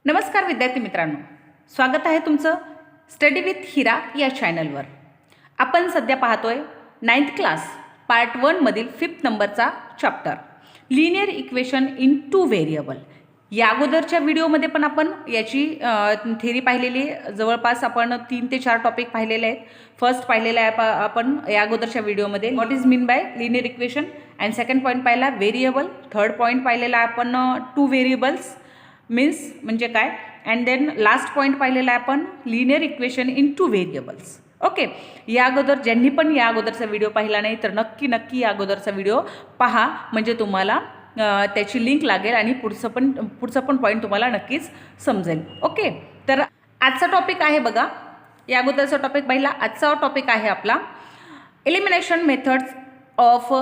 नमस्कार विद्यार्थी मित्रांनो, स्वागत आहे तुमचं स्टडी विथ हिरा या चॅनलवर। आपण सध्या पाहतोय 9th क्लास पार्ट 1 मधील 5th नंबरचा chapter linear equation in 2 variable. या अगोदरच्या व्हिडिओमध्ये पण आपण याची थेरी पाहिलेली, जवळपास आपण 3 ते 4 टॉपिक पाहिलेले आहेत। फर्स्ट पाहिलेला आहे आपण या अगोदरच्या व्हिडिओमध्ये what is mean by linear equation, and second point पाहिला व्हेरिएबल, थर्ड पॉईंट पाहिलेला आपण 2 व्हेरिएबल्स मीन्स म्हणजे काय, अँड देन लास्ट पॉईंट पाहिलेला आहे आपण linear equation in 2 variables. Okay, या अगोदर ज्यांनी पण या अगोदरचा व्हिडिओ पाहिला नाही तर नक्की या अगोदरचा व्हिडिओ पहा, म्हणजे तुम्हाला त्याची लिंक लागेल आणि पुढचं पण पॉईंट तुम्हाला नक्कीच समजेल। ओके, तर आजचा टॉपिक आहे बघा, या अगोदरचा टॉपिक पाहिला, आजचा टॉपिक आहे आपला elimination methods of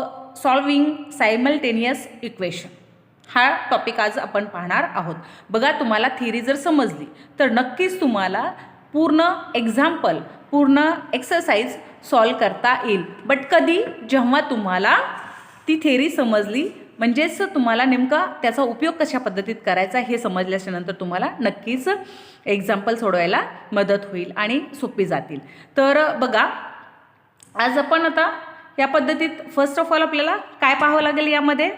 solving simultaneous equation. हा टॉपिक आज आपण पाहणार आहोत। बघा, तुम्हाला थिअरी जर समजली तर नक्कीच तुम्हाला पूर्ण एक्झाम्पल, पूर्ण एक्सरसाइज सॉल्व करता येईल। बट कधी, जेव्हा तुम्हाला ती थिअरी समजली, म्हणजेच तुम्हाला नेमका त्याचा उपयोग कशा पद्धतीत करायचा हे समजल्याच्यानंतर तुम्हाला नक्कीच एक्झाम्पल सोडवायला मदत होईल आणि सोपी जातील। तर बघा, आज आपण आता या पद्धतीत फर्स्ट ऑफ ऑल आपल्याला काय पाहावं लागेल, यामध्ये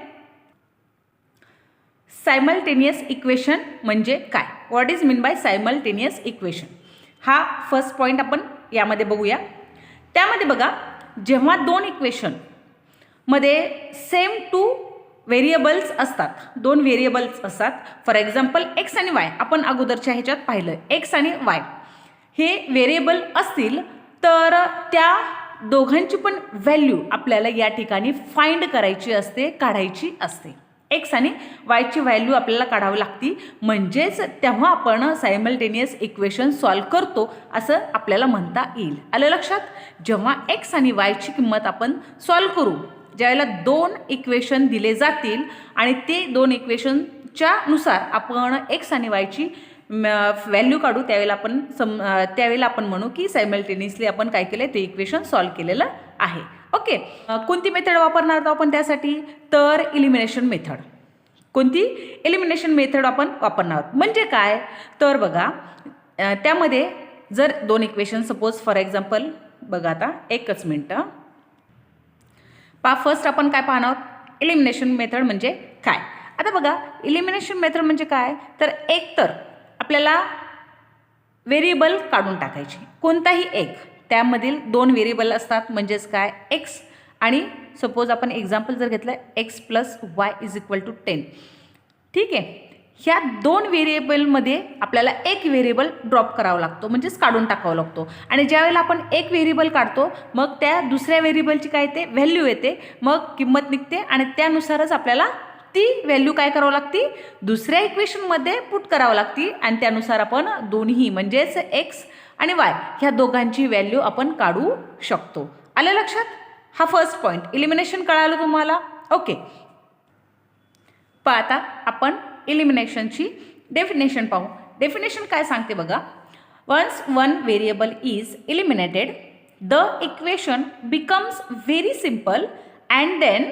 सायमल्टेनियस इक्वेशन म्हणजे काय, what is mean by simultaneous equation, हा फर्स्ट पॉईंट आपण यामध्ये बघूया। त्यामध्ये बघा, जेव्हा 2 इक्वेशन मध्ये सेम 2 व्हेरिएबल्स असतात, 2 व्हेरिएबल्स असतात, फॉर एक्झाम्पल एक्स आणि वाय, आपण अगोदरच्या ह्याच्यात पाहिलं एक्स आणि वाय हे व्हेरिएबल असतील तर त्या दोघांची पण व्हॅल्यू आपल्याला या ठिकाणी फाइंड करायची असते, काढायची असते। एक्स आणि वायची व्हॅल्यू आपल्याला काढावी लागती, म्हणजेच तेव्हा आपण सायमल्टेनियस इक्वेशन सॉल्व करतो असं आपल्याला म्हणता येईल। आलं लक्षात? जेव्हा एक्स आणि वायची किंमत आपण सॉल्व करू, ज्यावेळेला 2 इक्वेशन दिले जातील आणि ते 2 इक्वेशनच्या नुसार आपण एक्स आणि वायची व्हॅल्यू काढू, त्यावेळेला आपण म्हणू की सायमल्टेनियसली आपण काय केलं, ते इक्वेशन सॉल्व केलेलं आहे। ओके, कोणती मेथड वापरणार आहोत आपण त्यासाठी, तर एलिमिनेशन मेथड। कोणती? एलिमिनेशन मेथड आपण वापरणार आहोत। म्हणजे काय, तर बघा, त्यामध्ये जर 2 इक्वेशन सपोज फॉर एक्झाम्पल, बघा आता एकच मिनटं पहा, फर्स्ट आपण काय पाहणार आहोत, एलिमिनेशन मेथड म्हणजे काय। आता बघा, एलिमिनेशन मेथड म्हणजे काय, तर एकतर आपल्याला व्हेरिएबल काढून टाकायची, कोणताही एक, त्यामधील 2 व्हेरिएबल असतात, म्हणजेच काय, एक्स आणि सपोज आपण एक्झाम्पल जर घेतलं x plus y is equal to 10, ठीक आहे। ह्या 2 व्हेरिएबलमध्ये आपल्याला एक व्हेरिएबल ड्रॉप करावा लागतो, म्हणजेच काढून टाकावा लागतो, आणि ज्यावेळेला आपण एक व्हेरिएबल काढतो मग त्या दुसऱ्या व्हेरिएबलची काय येते, व्हॅल्यू येते, मग किंमत निघते, आणि त्यानुसारच आपल्याला ती व्हॅल्यू काय करावं लागते, दुसऱ्या इक्वेशनमध्ये पुट करावं लागते, आणि त्यानुसार आपण दोन्ही म्हणजेच एक्स आणि वाय ह्या दोघांची व्हॅल्यू आपण काढू शकतो। आलं लक्षात? हा फर्स्ट पॉईंट, एलिमिनेशन कळालं तुम्हाला? ओके, आता आपण एलिमिनेशनची डेफिनेशन पाहू। डेफिनेशन काय सांगते बघा, once one variable is eliminated the equation becomes very simple and then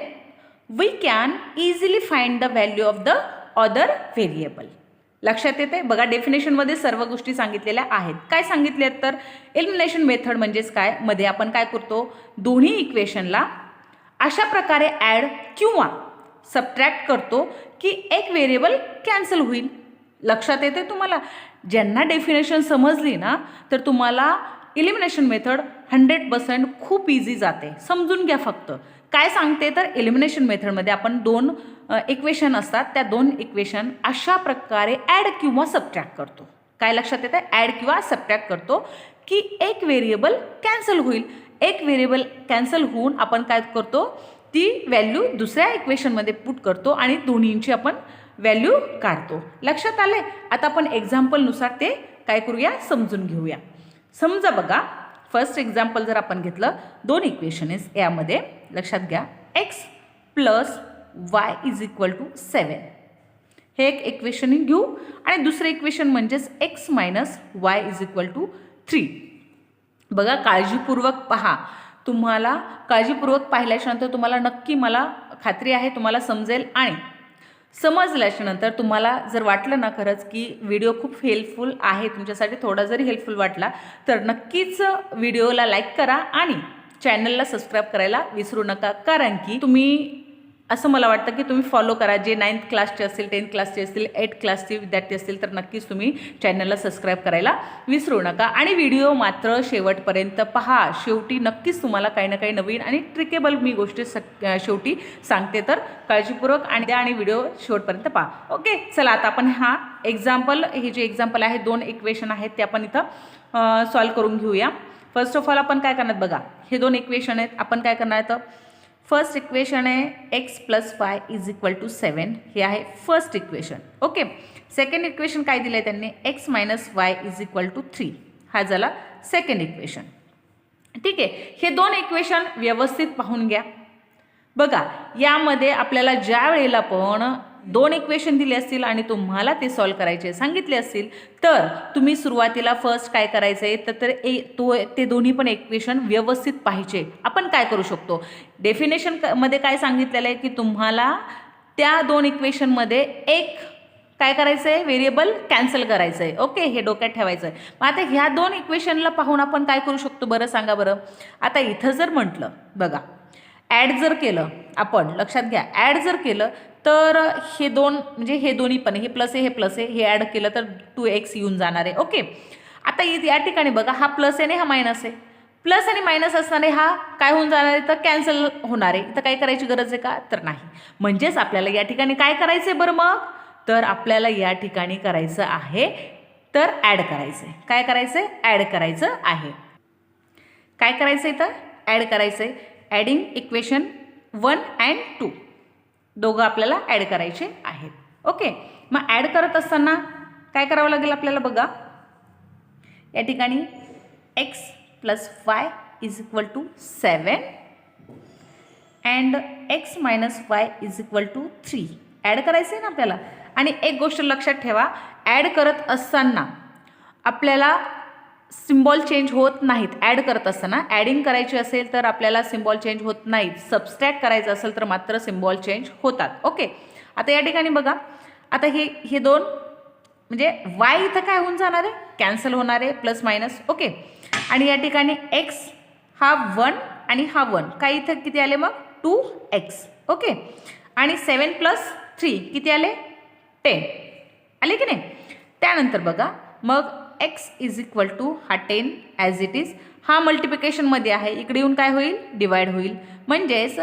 we can easily find the value of the other variable. लक्षात येते? बघा, डेफिनेशनमध्ये सर्व गोष्टी सांगितलेल्या आहेत। काय सांगितले तर एलिमिनेशन मेथड म्हणजेच काय, मध्ये आपण काय करतो, दोन्ही इक्वेशनला अशा प्रकारे ॲड किंवा सबट्रॅक्ट करतो की एक व्हेरिएबल कॅन्सल होईल। लक्षात येते तुम्हाला? ज्यांना डेफिनेशन समजली ना तर तुम्हाला एलिमिनेशन मेथड 100% खूप इझी जाते। समजून घ्या फक्त काय सांगते, तर एलिमिनेशन मेथडमध्ये आपण 2 इक्वेशन असतात, त्या 2 इक्वेशन अशा प्रकारे ॲड किंवा सबट्रॅक्ट करतो। काय लक्षात येतं? ॲड किंवा सबट्रॅक्ट करतो की एक व्हेरिएबल कॅन्सल होईल, एक व्हेरिएबल कॅन्सल होऊन आपण काय करतो, ती व्हॅल्यू दुसऱ्या इक्वेशनमध्ये पुट करतो आणि दोन्हींची आपण व्हॅल्यू काढतो। लक्षात आले? आता आपण एक्झाम्पलनुसार ते काय करूया, समजून घेऊया। समजा बघा, फर्स्ट एक्झाम्पल जर आपण घेतलं, 2 इक्वेशन आहे यामध्ये, लक्षात घ्या, x plus y is equal to 7, हे एक इक्वेशन घेऊ, आणि दुसरं इक्वेशन म्हणजेच x minus y is equal to 3। बघा, काळजीपूर्वक पहा, तुम्हाला काळजीपूर्वक पाहिल्याच्यानंतर तुम्हाला नक्की, मला खात्री आहे तुम्हाला समजेल, आणि समजल्याच्यानंतर तुम्हाला जर वाटलं ना खरंच की व्हिडिओ खूप हेल्पफुल आहे तुमच्यासाठी, थोडा जरी हेल्पफुल वाटला तर नक्कीच व्हिडिओला लाईक करा आणि चॅनलला सबस्क्राईब करायला विसरू नका, कारण की तुम्ही असं मला वाटतं की तुम्ही फॉलो करा. जे 9th क्लासचे असतील, 10th क्लासचे असतील, 8th क्लासचे विद्यार्थी असतील तर नक्कीच तुम्ही चॅनलला सबस्क्राईब करायला विसरू नका आणि व्हिडिओ मात्र शेवटपर्यंत पहा. शेवटी नक्कीच तुम्हाला काही ना काही नवीन आणि ट्रिकेबल मी गोष्टी शेवटी सांगते, तर काळजीपूर्वक आणि व्हिडिओ शेवटपर्यंत पहा. ओके, चला आता आपण हा एक्झाम्पल, हे जे एक्झाम्पल आहे 2 इक्वेशन आहेत ते आपण इथं सॉल्व करून घेऊया. फर्स्ट ऑफ ऑल आपण काय करणार बघा, हे 2 इक्वेशन आहेत. आपण काय करणार तर फर्स्ट इक्वेशन आहे x + y = 7, हे आहे first equation. Okay, second equation काय दिलं आहे त्यांनी, x - y = 3, हा झाला सेकंड इक्वेशन. ठीक आहे, हे 2 इक्वेशन व्यवस्थित पाहून घ्या. बघा, यामध्ये आपल्याला ज्या वेळेला पण 2 इक्वेशन दिले असतील आणि तुम्हाला ते सॉल्व करायचे सांगितले असतील तर तुम्ही सुरुवातीला फर्स्ट काय करायचं आहे तर ते दोन्ही पण इक्वेशन व्यवस्थित पाहिजे. आपण काय करू शकतो, डेफिनेशनमध्ये काय सांगितलेलं आहे की तुम्हाला त्या 2 इक्वेशनमध्ये एक काय करायचं आहे, व्हेरिएबल कॅन्सल करायचं आहे. ओके, हे डोक्यात ठेवायचं आहे. मग आता ह्या 2 इक्वेशनला पाहून आपण काय करू शकतो बरं, सांगा बरं. आता इथं जर म्हटलं बघा, ॲड जर केलं, आपण लक्षात घ्या, ॲड जर केलं तर हे 2 म्हणजे हे दोन्ही पण, हे प्लस आहे हे प्लस आहे, हे ॲड केलं तर 2x येऊन जाणार आहे. ओके, आता या ठिकाणी बघा, हा प्लस आहे आणि हा मायनस आहे. प्लस आणि मायनस असणारे हा काय होऊन जाणार आहे तर कॅन्सल होणार आहे. इथं काय करायची गरज आहे का तर नाही. म्हणजेच आपल्याला या ठिकाणी काय करायचं आहे बरं, मग तर आपल्याला या ठिकाणी करायचं आहे तर ॲड करायचं आहे. काय करायचं आहे, ॲड करायचं आहे. काय करायचं आहे तर ॲड करायचं आहे. ॲडिंग इक्वेशन 1 and 2 दोघं आपल्याला ॲड करायचे आहेत. ओके, मग ॲड करत असताना काय करावं लागेल आपल्याला बघा, या ठिकाणी x + y = 7 and x - y = 3 add करायचं आहे ना आपल्याला. आणि एक गोष्ट लक्षात ठेवा, ॲड करत असताना आपल्याला सिम्बॉल चेंज होत नाहीत. ॲड करत असताना ॲडिंग करायची असेल तर आपल्याला सिम्बॉल चेंज होत नाहीत. सबस्ट्रॅक्ट करायचं असेल तर मात्र सिम्बॉल चेंज होतात. ओके, आता या ठिकाणी बघा, आता हे 2 म्हणजे y इथं काय होऊन जाणार आहे, कॅन्सल होणार आहे, प्लस मायनस. ओके, आणि या ठिकाणी x हा 1 आणि हा 1, काय इथं किती आले मग 2x. ओके, आणि 7 + 3 किती आले 10 आले की नाही. त्यानंतर बघा मग x = हा 10 ॲज इट इज, हा मल्टिप्लिकेशनमध्ये आहे, इकडे येऊन काय होईल डिवाइड होईल. म्हणजेच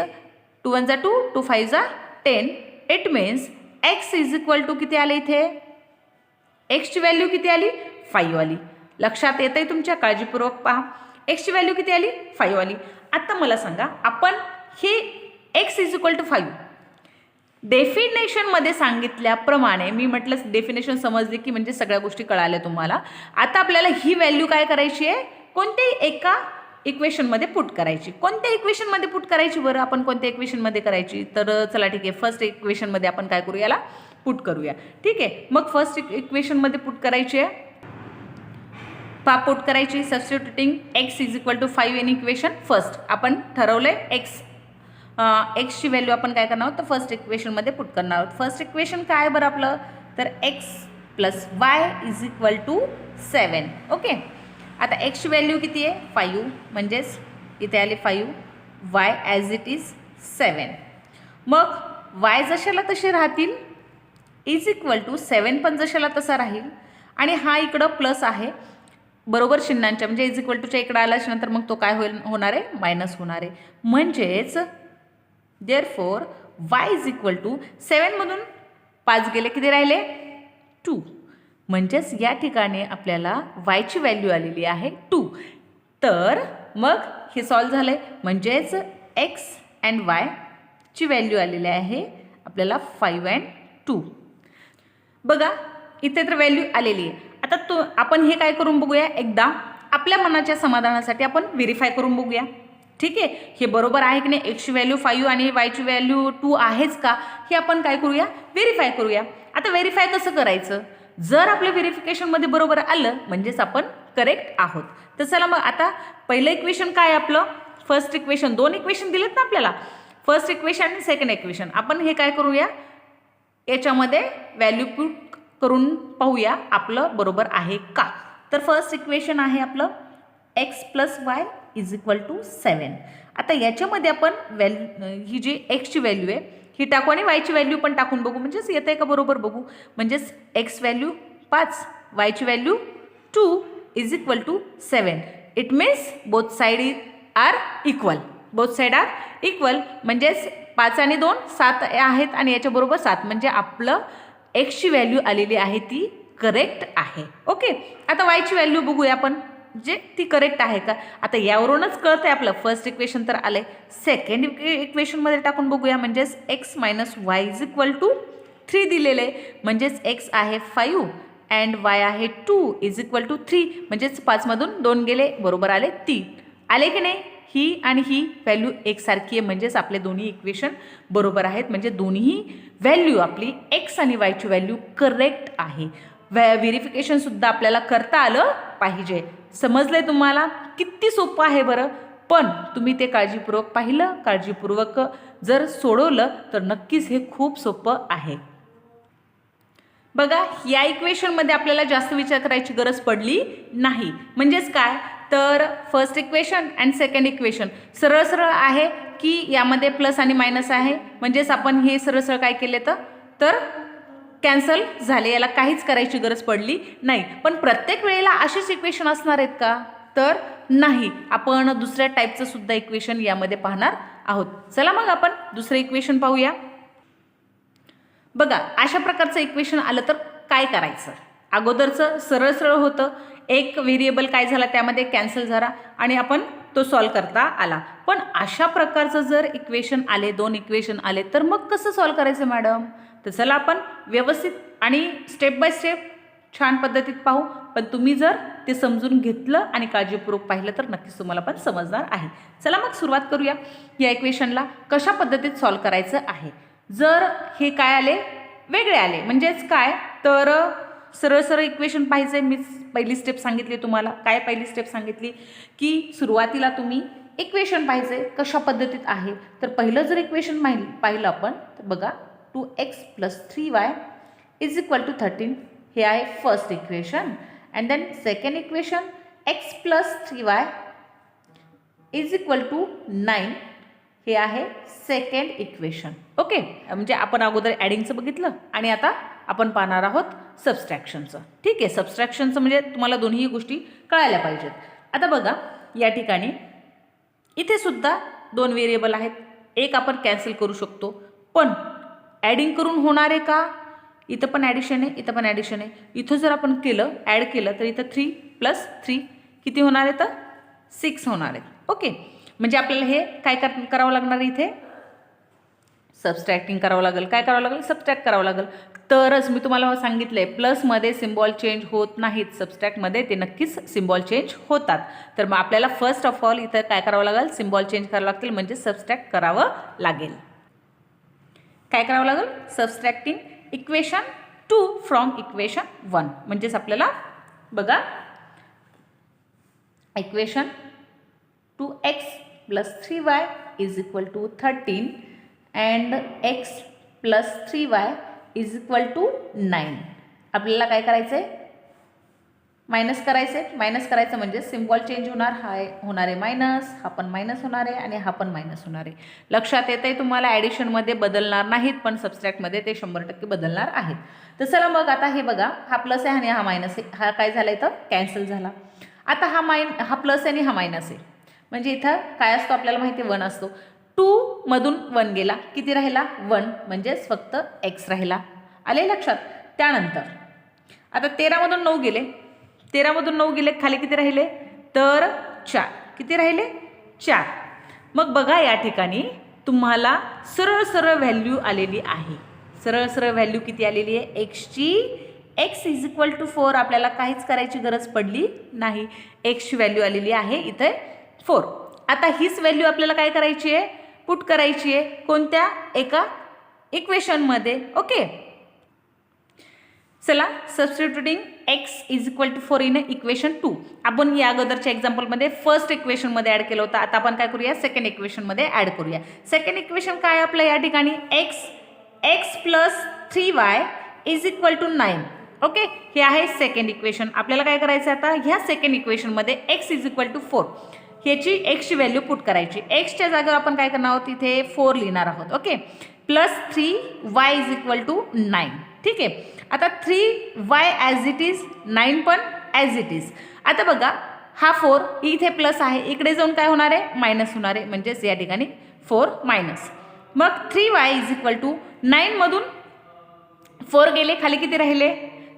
2 1 2, 2 5 10. इट मीन्स x = किती आले इथे, x ची व्हॅल्यू किती आली 5 आली. लक्षात येत आहे तुमच्या, काळजीपूर्वक पहा, x ची व्हॅल्यू किती आली 5 आली. आता मला सांगा, आपण हे x = 5 डेफिनेशनमध्ये सांगितल्याप्रमाणे, मी म्हटलं डेफिनेशन समजली की म्हणजे सगळ्या गोष्टी कळाल्या तुम्हाला. आता आपल्याला ही व्हॅल्यू काय करायची आहे, कोणत्याही एका इक्वेशनमध्ये पुट करायची. कोणत्या इक्वेशनमध्ये पुट करायची बरं, आपण कोणत्या इक्वेशनमध्ये करायची तर चला ठीक आहे, फर्स्ट इक्वेशनमध्ये आपण काय करूया, याला पुट करूया. ठीक आहे, मग फर्स्ट इक्वेशनमध्ये पुट करायची आहे, पुट करायची substituting x = 5 in equation first. आपण ठरवलंय x ची व्हॅल्यू आपण काय करणार आहोत तर फर्स्ट इक्वेशनमध्ये पुट करणार आहोत. फर्स्ट इक्वेशन काय बरं आपलं तर x + y = 7. ओके, आता x ची व्हॅल्यू किती आहे 5, म्हणजेच इथे आले 5, y ॲज इट इज 7. मग y जशाला तसे राहतील = 7 पण जशाला तसा राहील. आणि हा इकडं प्लस आहे बरोबर चिन्हांच्या, म्हणजे = इकडं आल्याच्यानंतर मग तो काय होणार आहे मायनस होणार आहे. म्हणजेच देअरफॉर y = 7 मधून 5 गेले किती राहिले 2. म्हणजेच या ठिकाणी आपल्याला y ची व्हॅल्यू आलेली आहे 2. तर मग हे सॉल्व झालंय, म्हणजेच x and y ची व्हॅल्यू आलेली आहे आपल्याला 5 and 2. बघा इथे तर व्हॅल्यू आलेली आहे. आता आपण हे काय करून बघूया, एकदा आपल्या मनाच्या समाधानासाठी आपण व्हेरीफाय करून बघूया. ठीक आहे, हे बरोबर आहे की नाही, x ची व्हॅल्यू 5 आणि y ची व्हॅल्यू 2 आहेच का, हे आपण काय करूया व्हेरीफाय करूया. आता व्हेरीफाय कसं करायचं, जर आपल्या व्हेरिफिकेशनमध्ये बरोबर आलं म्हणजेच आपण करेक्ट आहोत. तर चला मग आता पहिलं इक्वेशन काय आपलं, फर्स्ट इक्वेशन, 2 इक्वेशन दिलेत ना आपल्याला, फर्स्ट इक्वेशन आणि सेकंड इक्वेशन. आपण हे काय करूया याच्यामध्ये व्हॅल्यू पुट करून पाहूया आपलं बरोबर आहे का. तर फर्स्ट इक्वेशन आहे आपलं x plus y is equal to 7. आता याच्यामध्ये आपण ही जी एक्सची व्हॅल्यू आहे ही टाकू आणि वायची व्हॅल्यू पण टाकून बघू, म्हणजेच येतं आहे का बरोबर बघू. म्हणजेच एक्स व्हॅल्यू 5, वायची value 2 is equal to 7. It means both side are equal. Both side are equal म्हणजेच 5 आणि 2 7 आहेत आणि याच्याबरोबर 7 म्हणजे आपलं एक्सची व्हॅल्यू आलेली आहे ती करेक्ट आहे. ओके. आता वायची व्हॅल्यू बघूया आपण, जे ती करेक्ट आहे का. आता यावरूनच कळतं आहे आपलं फर्स्ट इक्वेशन तर आलं आहे. सेकंड इक्वेशनमध्ये टाकून बघूया, म्हणजेच x minus y is equal to 3 दिलेलं आहे. म्हणजेच एक्स आहे 5 अँड वाय आहे 2 इज इक्वल टू 3. म्हणजेच 5मधून 2 गेले, बरोबर आले 3. आले की नाही. ही आणि ही व्हॅल्यू एकसारखी आहे, म्हणजेच आपले दोन्ही इक्वेशन बरोबर आहेत. म्हणजे दोन्ही व्हॅल्यू आपली एक्स आणि वायची व्हॅल्यू करेक्ट आहे. व्हेरिफिकेशनसुद्धा आपल्याला करता आलं पाहिजे. समजलं आहे तुम्हाला. किती सोपं आहे बरं. पण तुम्ही ते काळजीपूर्वक पाहिलं, काळजीपूर्वक जर सोडवलं तर नक्कीच हे खूप सोपं आहे. बघा या इक्वेशनमध्ये आपल्याला जास्त विचार करायची गरज पडली नाही. म्हणजेच काय तर first equation and second equation सरळ सरळ आहे की यामध्ये प्लस आणि मायनस आहे. म्हणजेच आपण हे सरळ सरळ काय केले तर कॅन्सल झाले, याला काहीच करायची गरज पडली नाही. पण प्रत्येक वेळेला अशीच इक्वेशन असणार आहेत का तर नाही. आपण दुसऱ्या टाईपचं सुद्धा इक्वेशन यामध्ये पाहणार आहोत. चला मग आपण दुसरं इक्वेशन पाहूया. बघा अशा प्रकारचं इक्वेशन आलं तर काय करायचं. अगोदरचं सरळ सरळ होतं, एक व्हेरिएबल काय झाला त्यामध्ये कॅन्सल झाला आणि आपण तो सॉल्व करता आला. पण अशा प्रकारचं जर इक्वेशन आले, 2 इक्वेशन आले तर मग कसं सॉल्व करायचं मॅडम. तर चला आपण व्यवस्थित आणि स्टेप बाय स्टेप छान पद्धतीत पाहू. पण तुम्ही जर ते समजून घेतलं आणि काळजीपूर्वक पाहिलं तर नक्कीच तुम्हाला पण समजणार आहे. चला मग सुरुवात करूया. या इक्वेशनला कशा पद्धतीत सॉल्व करायचं आहे. जर हे काय आले वेगळे आले म्हणजेच काय तर सरळ सरळ इक्वेशन पाहिजे. मी पहिली स्टेप सांगितली तुम्हाला. काय पहिली स्टेप सांगितली की सुरुवातीला तुम्ही इक्वेशन पाहिजे कशा पद्धतीत आहे. तर पहिलं जर इक्वेशन पाहिलं आपण तर बघा 2x + 3y is equal to 13. हे आहे first equation. And then second equation x + 3y is equal to 9. हे आहे सेकंड इक्वेशन. ओके. म्हणजे आपण अगोदर ॲडिंगचं बघितलं आणि आता आपण पाहणार आहोत सबस्ट्रॅक्शनचं. ठीक आहे. सबस्ट्रॅक्शनचं म्हणजे तुम्हाला दोन्ही गोष्टी कळायला पाहिजेत. आता बघा या ठिकाणी इथे सुद्धा 2 व्हेरिएबल आहेत. एक आपण कॅन्सल करू शकतो पण ॲडिंग करून होणार आहे का. इथं पण ॲडिशन आहे, इथं पण ॲडिशन आहे. इथं जर आपण केलं ॲड केलं तर इथं 3 + 3 किती होणार आहे तर 6 होणार आहेत. ओके. म्हणजे आपल्याला हे काय करावं लागणार आहे इथे सबस्ट्रॅक्टिंग करावं लागेल. काय करावं लागेल सबस्ट्रॅक्ट करावं लागेल. तरच मी तुम्हाला सांगितलं आहे प्लसमध्ये सिम्बॉल चेंज होत नाहीत, सबस्ट्रॅक्टमध्ये ते नक्कीच सिम्बॉल चेंज होतात. तर मग आपल्याला फर्स्ट ऑफ ऑल इथं काय करावं लागेल सिम्बॉल चेंज करावं लागतील म्हणजे सबस्ट्रॅक्ट करावं लागेल. काय करावं लागेल सबस्ट्रॅक्टिंग इक्वेशन 2 फ्रॉम इक्वेशन 1. म्हणजेच आपल्याला बघा equation 2x + 3y is equal to 13 and x + 3y is equal to 9. आपल्याला काय करायचं आहे मायनस करायचं आहे. मायनस करायचं म्हणजे सिम्बॉल चेंज होणार. हा होणार आहे मायनस, हा पण मायनस होणार आहे आणि हा पण मायनस होणार आहे. लक्षात येतं आहे तुम्हाला. ॲडिशनमध्ये बदलणार नाहीत पण सबस्ट्रॅक्टमध्ये ते 100% बदलणार आहेत. तर चला मग आता हे बघा हा प्लस आहे आणि हा मायनस आहे. हा काय झाला इथं कॅन्सल झाला. आता हा प्लस आहे आणि हा मायनस आहे. म्हणजे इथं काय असतो आपल्याला माहिती आहे 1 असतो. 2 मधून 1 गेला किती राहिला 1 म्हणजेच फक्त x राहिला. आले लक्षात. त्यानंतर आता 13 मधून 9 गेले. 13 मधून 9 गेले खाली किती राहिले तर 4. किती राहिले 4. मग बघा या ठिकाणी तुम्हाला सरळ सरळ व्हॅल्यू आलेली आहे. सरळ सरळ व्हॅल्यू किती आलेली आहे एक्सची. x is equal to 4. आपल्याला काहीच करायची गरज पडली नाही. एक्सची व्हॅल्यू आलेली आहे इथे 4. आता हीच व्हॅल्यू आपल्याला काय करायची आहे पुट करायची आहे कोणत्या एका इक्वेशनमध्ये. ओके. चला substituting x is equal to 4 in equation 2. आपण या अगोदरच्या एक्झाम्पलमध्ये फर्स्ट इक्वेशनमध्ये ॲड केलं होतं. आता आपण काय करूया सेकंड इक्वेशनमध्ये ॲड करूया. सेकंड इक्वेशन काय आपलं या ठिकाणी x x plus 3y is equal to 9. Okay, हे आहे सेकंड इक्वेशन. आपल्याला काय करायचं आता, ह्या सेकंड इक्वेशनमध्ये एक्स इज इक्वल टू 4 ह्याची एक्सची व्हॅल्यू पुट करायची. एक्सच्या जागेवर आपण काय करणार आहोत, इथे 4 लिहिणार आहोत. Okay, plus 3y is equal to 9. ठीक आहे, आता 3y ॲज इट इज, 9 पण ॲज इट इज. आता बघा, हा 4 इथे प्लस आहे, इकडे जाऊन काय होणार आहे, मायनस होणार आहे. म्हणजेच या ठिकाणी 4 मायनस. मग 3y इज इक्वल टू 9मधून 4 गेले, खाली किती राहिले,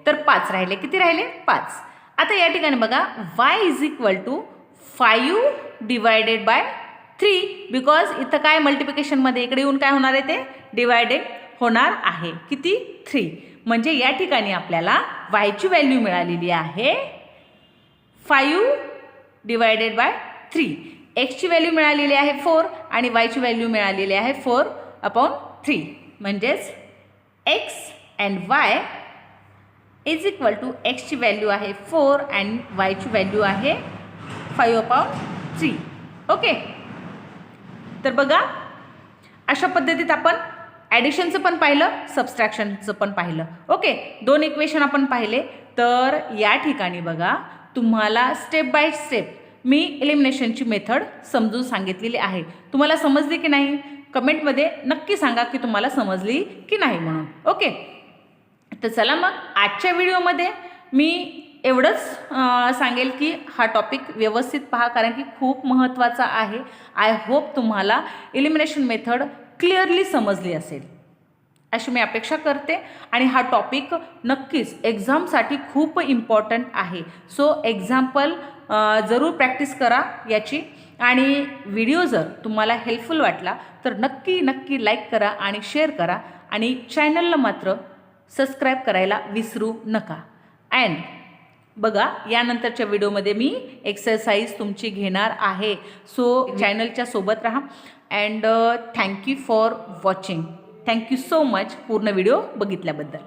तर 5 राहिले. किती राहिले, 5. आता या ठिकाणी बघा, y is equal to 5 divided by 3, because इथं काय मल्टिप्लिकेशनमध्ये इकडे येऊन काय होणार आहे, ते डिवायडेड होणार आहे. किती, 3. म्हणजे या ठिकाणी आपल्याला y ची व्हॅल्यू मिळालेली आहे 5 डिवायडेड बाय 3. एक्सची व्हॅल्यू मिळालेली आहे 4 आणि y ची व्हॅल्यू मिळालेली आहे 4/3. म्हणजेच x and y is equal to एक्सची व्हॅल्यू आहे 4 अँड y ची व्हॅल्यू आहे 5/3. ओके, तर बघा, अशा पद्धतीत आपण ॲडिशनचं पण पाहिलं, सबस्ट्रॅक्शनचं पण पाहिलं. ओके, 2 इक्वेशन आपण पाहिले. तर या ठिकाणी बघा, तुम्हाला स्टेप बाय स्टेप मी एलिमिनेशनची मेथड समजून सांगितलेली आहे. तुम्हाला समजली की नाही, कमेंटमध्ये नक्की सांगा की तुम्हाला समजली की नाही म्हणून. ओके, तर चला मग आजच्या व्हिडिओमध्ये मी एवढंच सांगेल की हा टॉपिक व्यवस्थित पहा, कारण की खूप महत्त्वाचा आहे. आय होप तुम्हाला एलिमिनेशन मेथड क्लिअरली समजली असेल अशी मी अपेक्षा करते. आणि हा टॉपिक नक्कीच एक्झामसाठी खूप इम्पॉर्टंट आहे. सो एक्झाम्पल जरूर प्रॅक्टिस करा याची. आणि व्हिडिओ जर तुम्हाला हेल्पफुल वाटला तर नक्की लाईक करा आणि शेअर करा. आणि चॅनलला मात्र सबस्क्राईब करायला विसरू नका. अँड बघा, यानंतरच्या व्हिडिओमध्ये मी एक्सरसाइज तुमची घेणार आहे. सो चॅनलच्या सोबत राहा. And thank you for watching. Thank you so much पूर्ण व्हिडिओ बघितल्याबद्दल.